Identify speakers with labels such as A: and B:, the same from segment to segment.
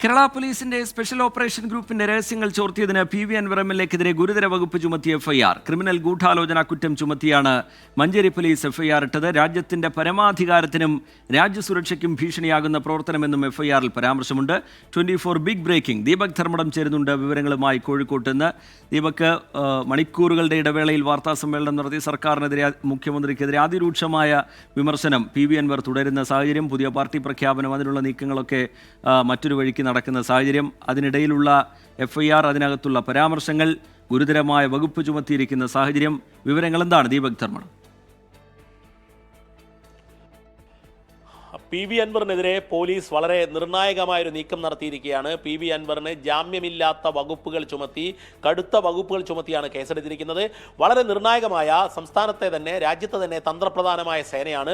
A: കേരള പോലീസിന്റെ special operation ഗ്രൂപ്പിന്റെ രഹസ്യങ്ങൾ ചോർത്തിയതിന് പി.വി. അൻവർ എം.എൽ.എക്കെതിരെ ഗുരുതര വകുപ്പ് ചുമത്തിയ എഫ്ഐആർ. ക്രിമിനൽ ഗൂഢാലോചന കുറ്റം ചുമത്തിയാണ് മഞ്ചേരി പോലീസ് എഫ്ഐആർ ഇട്ടത്. രാജ്യത്തിന്റെ പരമാധികാരത്തിനും രാജ്യസുരക്ഷയ്ക്കും ഭീഷണിയാകുന്ന പ്രവർത്തനമെന്നും എഫ്ഐആറിൽ പരാമർശമുണ്ട്. 24 ബിഗ് ബ്രേക്കിംഗ്. ദീപക് ധർമ്മടം ചേരുന്നുണ്ട് വിവരങ്ങളുമായി കോഴിക്കോട്ട് നിന്ന്. ദീപക്, മണിക്കൂറുകളുടെ ഇടവേളയിൽ വാർത്താ സമ്മേളനം നടത്തി സർക്കാരിനെതിരെ, മുഖ്യമന്ത്രിക്കെതിരെ അതിരൂക്ഷമായ വിമർശനം പി.വി. അൻവർ തുടരുന്ന സാഹചര്യം, പുതിയ പാർട്ടി പ്രഖ്യാപനം, അതിനുള്ള നീക്കങ്ങളൊക്കെ മറ്റൊരു വഴിക്ക് നടക്കുന്ന സാഹചര്യം, അതിനിടയിലുള്ള എഫ്ഐആർ, അതിനകത്തുള്ള പരാമർശങ്ങൾ, ഗുരുതരമായ വകുപ്പ് ചുമത്തിയിരിക്കുന്ന സാഹചര്യം, വിവരങ്ങൾ എന്താണ് ദീപക് ധർമ്മടം?
B: പി.വി. അൻവറിനെതിരെ പോലീസ് വളരെ നിർണായകമായൊരു നീക്കം നടത്തിയിരിക്കുകയാണ്. പി.വി. അൻവറിന് ജാമ്യമില്ലാത്ത വകുപ്പുകൾ ചുമത്തി, കടുത്ത വകുപ്പുകൾ ചുമത്തിയാണ് കേസെടുത്തിരിക്കുന്നത്. വളരെ നിർണായകമായ, സംസ്ഥാനത്തെ തന്നെ, രാജ്യത്തെ തന്നെ തന്ത്രപ്രധാനമായ സേനയാണ്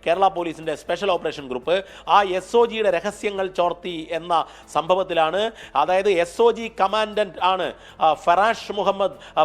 B: കേരള പോലീസിന്റെ സ്പെഷ്യൽ ഓപ്പറേഷൻ ഗ്രൂപ്പ്. ആ SOGയുടെ രഹസ്യങ്ങൾ ചോർത്തി എന്ന സംഭവത്തിലാണ്, അതായത് SOG കമാൻഡന്റ് ആണ്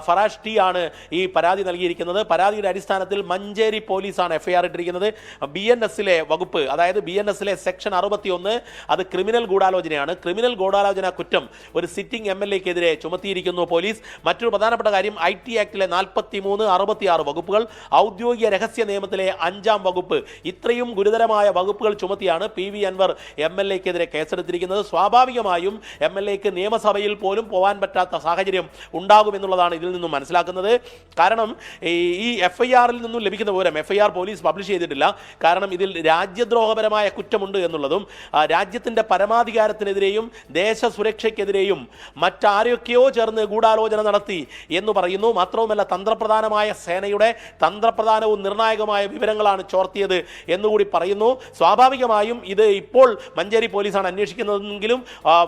B: ഫറാഷ് ടി ആണ് ഈ പരാതി നൽകിയിരിക്കുന്നത്. പരാതിയുടെ അടിസ്ഥാനത്തിൽ മഞ്ചേരി പോലീസാണ് എഫ്ഐആർ ഇട്ടിരിക്കുന്നത്. BNSലെ വകുപ്പ്, അതായത് BNSലെ സെക്ഷൻ 61, അത് ക്രിമിനൽ ഗൂഢാലോചനയാണ്. ക്രിമിനൽ ഗൂഢാലോചന കുറ്റം ഒരു സിറ്റിംഗ് MLAക്കെതിരെ ചുമത്തിയിരിക്കുന്നു പോലീസ്. മറ്റൊരു പ്രധാനപ്പെട്ട കാര്യം, IT ആക്ടിലെ 43, 66 വകുപ്പുകൾ, ഔദ്യോഗിക രഹസ്യ നിയമത്തിലെ 5-ാം വകുപ്പ്, ഇത്രയും ഗുരുതരമായ വകുപ്പുകൾ ചുമത്തിയാണ് പി.വി. അൻവർ MLAക്കെതിരെ കേസെടുത്തിരിക്കുന്നത്. സ്വാഭാവികമായും MLAക്ക് നിയമസഭയിൽ പോലും പോകാൻ പറ്റാത്ത സാഹചര്യം ഉണ്ടാകുമെന്നുള്ളതാണ് ഇതിൽ നിന്നും മനസ്സിലാക്കുന്നത്. കാരണം ഈ എഫ്ഐആറിൽ നിന്നും ലഭിക്കുന്ന വിവരം, എഫ്ഐആർ പോലീസ് പബ്ലിഷ് ചെയ്തിട്ടില്ല. കാരണം ഇതിൽ രാജ്യദ്രോഹപരമായ കുറ്റമുണ്ട് എന്നുള്ളതും, രാജ്യത്തിന്റെ പരമാധികാരത്തിനെതിരെയും ദേശസുരക്ഷയ്ക്കെതിരെയും മറ്റാരൊക്കെയോ ചേർന്ന് ഗൂഢാലോചന നടത്തി എന്ന് പറയുന്നു. മാത്രവുമല്ല, തന്ത്രപ്രധാനമായ സേനയുടെ തന്ത്രപ്രധാനവും നിർണായകമായ വിവരങ്ങളാണ് ചോർത്തിയത് എന്നുകൂടി പറയുന്നു. സ്വാഭാവികമായും ഇത് ഇപ്പോൾ മഞ്ചേരി പോലീസാണ് അന്വേഷിക്കുന്നതെങ്കിലും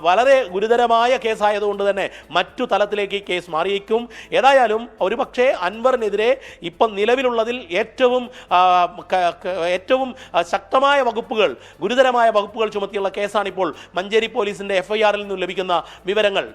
B: വളരെ ഗുരുതരമായ കേസായതുകൊണ്ട് തന്നെ മറ്റു തലത്തിലേക്ക് ഈ കേസ് മാറിയേക്കും. ഏതായാലും ഒരുപക്ഷെ അൻവറിനെതിരെ ഇപ്പം നിലവിലുള്ളതിൽ ഏറ്റവും ശക്തമായ വകുപ്പുകൾ, ഗുരുതരമായ വകുപ്പുകൾ ചുമത്തിയുള്ള കേസാണ് ഇപ്പോൾ മഞ്ചേരി പോലീസിന്റെ എഫ്ഐആറിൽ നിന്നും ലഭിക്കുന്ന വിവരങ്ങൾ.